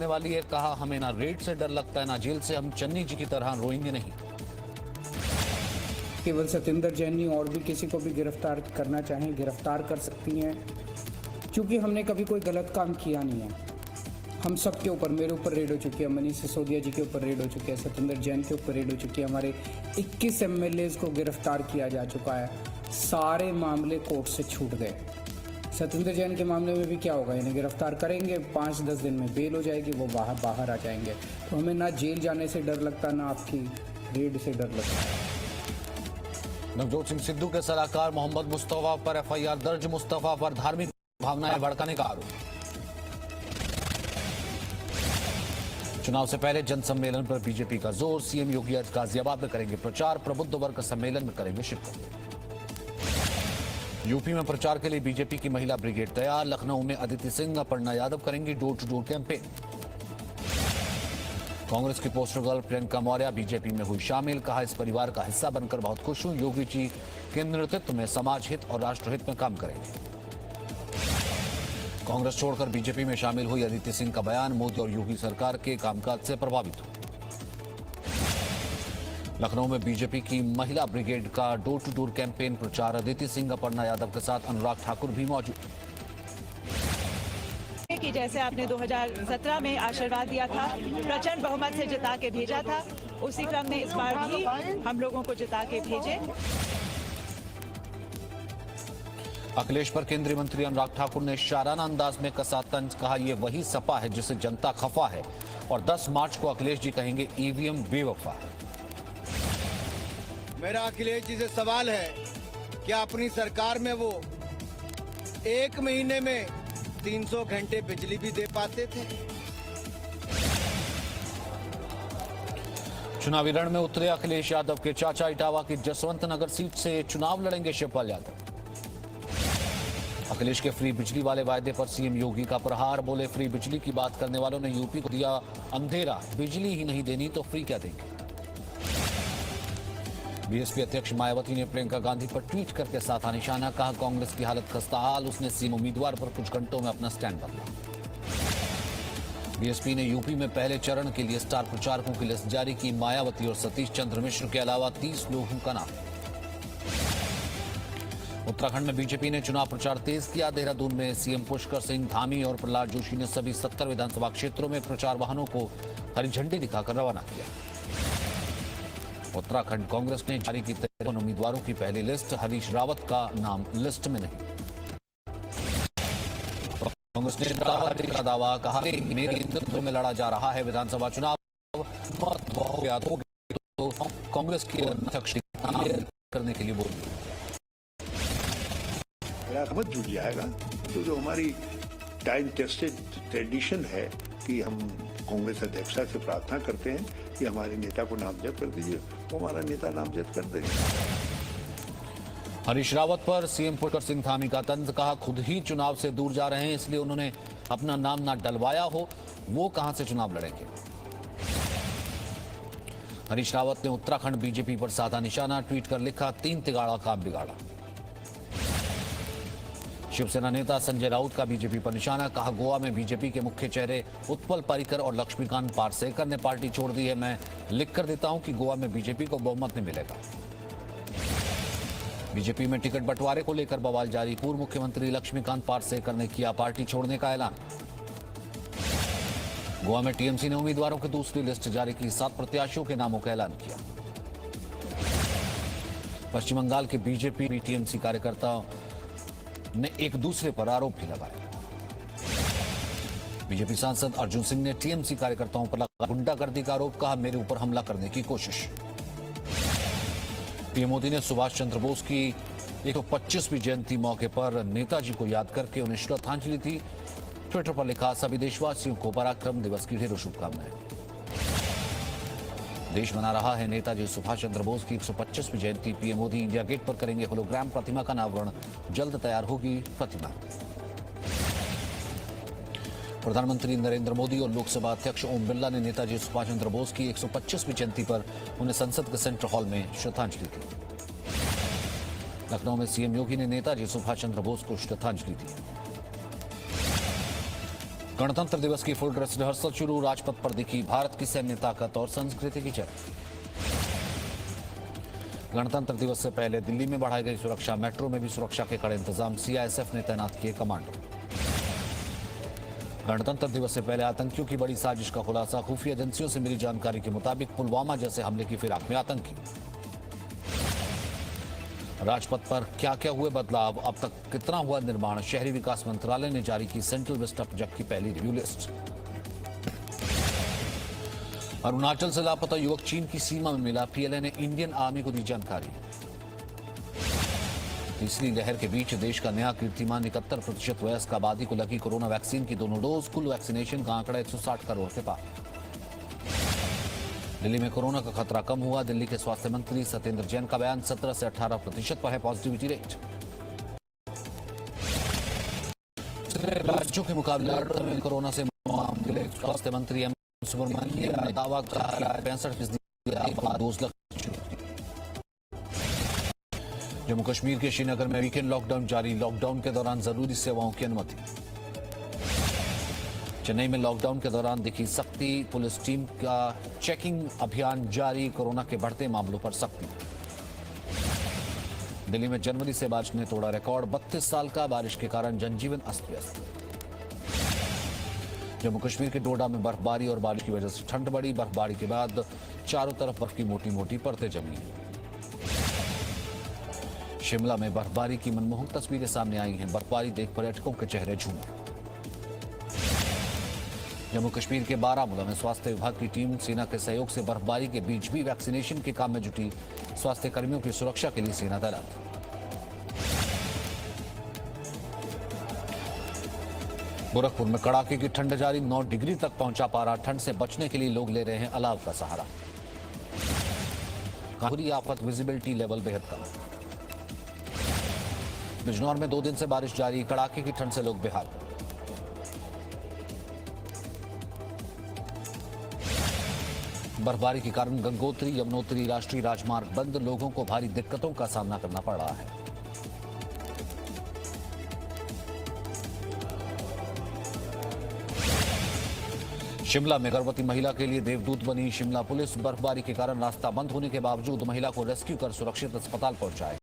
वाली है। कहा, हमें ना रेड से डर लगता है ना जेल से, हम चन्नी जी की तरह रोएंगे नहीं। केवल सतिंदर जैन नहीं, और भी किसी को भी गिरफ्तार करना चाहें गिरफ्तार कर सकती हैं, क्योंकि हमने कभी कोई गलत काम किया नहीं है। हम सब के ऊपर, मेरे ऊपर रेड हो चुकी है, मनीष सिसोदिया जी के ऊपर रेड हो चुकी है, सतिंदर जैन के ऊपर रेड हो चुकी है, हमारे 21 एमएलएज को गिरफ्तार किया जा चुका है। सारे मामले कोर्ट से छूट गए। सतिंदर जैन के मामले में भी क्या होगा, इन्हें गिरफ्तार करेंगे, 5-10 दिन में बेल हो जाएगी, वो बाहर आ जाएंगे। तो हमें ना जेल जाने से डर लगता, ना आपकी रेड से डर लगता है। नवजोत सिंह सिद्धू के सलाहकार मोहम्मद मुस्तफा पर एफआईआर दर्ज। मुस्तफा पर धार्मिक भावनाएं भड़काने का आरोप। चुनाव से पहले जनसम्मेलन पर बीजेपी का जोर। सीएम योगी आज गाजियाबाद में करेंगे प्रचार। प्रबुद्ध वर्ग सम्मेलन में करेंगे शिरकत। यूपी में प्रचार के लिए बीजेपी की महिला ब्रिगेड तैयार। लखनऊ में अदिति सिंह, अपर्णा यादव करेंगी door to door campaign. Congress की poster girl Priyanka Maurya BJP में हुई शामिल। कहा, इस परिवार का हिस्सा बनकर बहुत खुश हूं। योगी जी के नेतृत्व में समाज हित और राष्ट्रहित में काम करेंगे। कांग्रेस छोड़कर बीजेपी में शामिल हुई अदिति सिंह का बयान, मोदी और योगी सरकार के कामकाज से प्रभावित हूं। लखनऊ में बीजेपी की महिला ब्रिगेड का डोर टू डोर कैंपेन प्रचार। अदिति सिंह, अपर्णा यादव के साथ अनुराग ठाकुर भी मौजूद। कि जैसे आपने 2017 में आशीर्वाद दिया था, प्रचंड बहुमत से जिता के भेजा था, उसी क्रम में इस बार भी हम लोगों को जिता के भेजे। अखिलेश पर केंद्रीय मंत्री अनुराग ठाकुर ने शाराना अंदाज में कसा तंज। कहा, यह वही सपा है जिसे जनता खफा है और 10 मार्च को अखिलेश जी कहेंगे ईवीएम बेवफा है। मेरा अखिलेश जी से सवाल है, क्या अपनी सरकार में वो 1 महीने में 300 घंटे बिजली भी दे पाते थे? चुनावी रण में उतरे अखिलेश यादव के चाचा। इटावा की जसवंत नगर सीट से चुनाव लड़ेंगे शिवपाल यादव। अखिलेश के फ्री बिजली वाले वायदे पर सीएम योगी का प्रहार। बोले, फ्री बिजली की बात करने वालों ने यूपी को दिया अंधेरा, बिजली ही नहीं देनी तो फ्री क्या देंगे। बीएसपी अध्यक्ष मायावती ने प्रियंका गांधी पर ट्वीट करके साधा निशाना। कहा, कांग्रेस की हालत खस्ताहाल। उसने सीएम उम्मीदवार पर कुछ घंटों में अपना स्टैंड बदला। बीएसपी ने यूपी में पहले चरण के लिए स्टार प्रचारकों की लिस्ट जारी की। मायावती और सतीश चंद्र मिश्र के अलावा 30 लोगों का नाम। उत्तराखंड में बीजेपी ने चुनाव प्रचार तेज किया। देहरादून में सीएम पुष्कर सिंह धामी और प्रहलाद जोशी ने सभी 70 विधानसभा क्षेत्रों में प्रचार वाहनों को हरी झंडी दिखाकर रवाना किया। उत्तराखंड कांग्रेस ने जारी की 53 उम्मीदवारों की पहली लिस्ट। हरीश रावत का नाम लिस्ट में नहीं। कांग्रेस ने का दावा। कहा, मेरे नेतृत्व में लड़ा जा रहा है विधानसभा चुनाव, तो कांग्रेस की अध्यक्ष करने के लिए बोली। मत जुड़ जाएगा, तो जो हमारी टाइम टेस्टेड ट्रेडिशन है कि हम कांग्रेस अध्यक्षा से प्रार्थना करते हैं कि हमारे नेता को नामजद कर दीजिए, वो हमारा नेता नामजद कर देंगे। हरीश रावत पर सीएम पुष्कर सिंह धामी का तंज। कहा, खुद ही चुनाव से दूर जा रहे हैं, इसलिए उन्होंने अपना नाम ना डलवाया हो, वो कहां से चुनाव लड़ेंगे। हरीश रावत ने उत्तराखंड बीजेपी पर साधा निशाना। ट्वीट कर लिखा, 3 तिगाड़ा काम बिगाड़ा। शिवसेना नेता संजय राउत का बीजेपी पर निशाना। कहा, गोवा में बीजेपी के मुख्य चेहरे उत्पल पारीकर और लक्ष्मीकांत पार्सेकर ने पार्टी छोड़ दी है। मैं लिख कर देता हूं कि गोवा में बीजेपी को बहुमत नहीं मिलेगा। बीजेपी में टिकट बंटवारे को लेकर बवाल जारी। पूर्व मुख्यमंत्री लक्ष्मीकांत पार्सेकर ने किया पार्टी छोड़ने का ऐलान। गोवा में टीएमसी ने उम्मीदवारों की दूसरी लिस्ट जारी की। 7 प्रत्याशियों के नामों का ऐलान किया। पश्चिम बंगाल के बीजेपी टीएमसी कार्यकर्ताओं ने एक दूसरे पर आरोप भी लगाया। बीजेपी सांसद अर्जुन सिंह ने टीएमसी कार्यकर्ताओं पर लगा गुंडागर्दी का आरोप। कहा, मेरे ऊपर हमला करने की कोशिश। पीएम मोदी ने सुभाष चंद्र बोस की 125वीं जयंती मौके पर नेताजी को याद करके उन्हें श्रद्धांजलि दी। ट्विटर पर लिखा, सभी देशवासियों को पराक्रम दिवस की ढेरों शुभकामनाएं। देश मना रहा है नेताजी सुभाष चंद्र बोस की 125वीं जयंती। पीएम मोदी इंडिया गेट पर करेंगे होलोग्राम प्रतिमा का अनावरण। जल्द तैयार होगी प्रतिमा। प्रधानमंत्री नरेंद्र मोदी और लोकसभा अध्यक्ष ओम बिरला ने नेताजी सुभाष चंद्र बोस की 125वीं जयंती पर उन्हें संसद के सेंट्रल हॉल में श्रद्धांजलि दी। लखनऊ में सीएम योगी ने नेताजी सुभाष चंद्र बोस को श्रद्धांजलि दी। गणतंत्र दिवस की फुल ड्रेस रिहर्सल शुरू, राजपथ पर दिखी भारत की सैन्य ताकत और संस्कृति की झलक। गणतंत्र दिवस से पहले दिल्ली में बढ़ाई गई सुरक्षा, मेट्रो में भी सुरक्षा के कड़े इंतजाम, सीआईएसएफ ने तैनात किए कमांडो। गणतंत्र दिवस से पहले आतंकियों की बड़ी साजिश का खुलासा, खुफिया एजेंसियों से मिली जानकारी के मुताबिक पुलवामा जैसे हमले की फिराक में आतंकी। राजपथ पर क्या क्या हुए बदलाव, अब तक कितना हुआ निर्माण, शहरी विकास मंत्रालय ने जारी की सेंट्रल विस्टा प्रोजेक्ट की पहली रिव्यू लिस्ट। अरुणाचल से लापता युवक चीन की सीमा में मिला, पीएलए ने इंडियन आर्मी को दी जानकारी। तीसरी लहर के बीच देश का नया कीर्तिमान, 71% वयस्क आबादी को लगी कोरोना वैक्सीन की दोनों डोज, कुल वैक्सीनेशन का आंकड़ा 160 करोड़ के पार। दिल्ली में कोरोना का खतरा कम हुआ, दिल्ली के स्वास्थ्य मंत्री सत्येंद्र जैन का बयान, 17 से 18% पर है पॉजिटिविटी रेट। राज्यों के मुकाबले में कोरोना से मामले, स्वास्थ्य मंत्री एम सुब्रमण्यम ने दावा किया 65% डोज लग चुकी। जम्मू कश्मीर के श्रीनगर में वीकेंड लॉकडाउन जारी, लॉकडाउन के दौरान जरूरी सेवाओं की अनुमति। चेन्नई में लॉकडाउन के दौरान दिखी सख्ती, पुलिस टीम का चेकिंग अभियान जारी, कोरोना के बढ़ते मामलों पर सख्ती। दिल्ली में जनवरी से बारिश ने तोड़ा रिकॉर्ड, 32 साल का, बारिश के कारण जनजीवन अस्त व्यस्त। जम्मू कश्मीर के डोडा में बर्फबारी और बारिश की वजह से ठंड बढ़ी, बर्फबारी के बाद चारों तरफ बर्फ की मोटी मोटी परतें जमी। शिमला में बर्फबारी की मनमोहक तस्वीरें सामने आई हैं, बर्फबारी देख पर्यटकों के चेहरे झूमे। जम्मू कश्मीर के बारामूला में स्वास्थ्य विभाग की टीम सेना के सहयोग से बर्फबारी के बीच भी वैक्सीनेशन के काम में जुटी, स्वास्थ्य कर्मियों की सुरक्षा के लिए सेना तैनात। गोरखपुर में कड़ाके की ठंड जारी, 9 डिग्री तक पहुंचा पारा, ठंड से बचने के लिए लोग ले रहे हैं अलाव का सहारा। बुरी आफत, विजिबिलिटी लेवल बेहद कम। बिजनौर में 2 दिन से बारिश जारी, कड़ाके की ठंड से लोग बेहाल। बर्फबारी के कारण गंगोत्री यमुनोत्री राष्ट्रीय राजमार्ग बंद, लोगों को भारी दिक्कतों का सामना करना पड़ रहा है। शिमला में गर्भवती महिला के लिए देवदूत बनी शिमला पुलिस, बर्फबारी के कारण रास्ता बंद होने के बावजूद महिला को रेस्क्यू कर सुरक्षित अस्पताल पहुंचाए।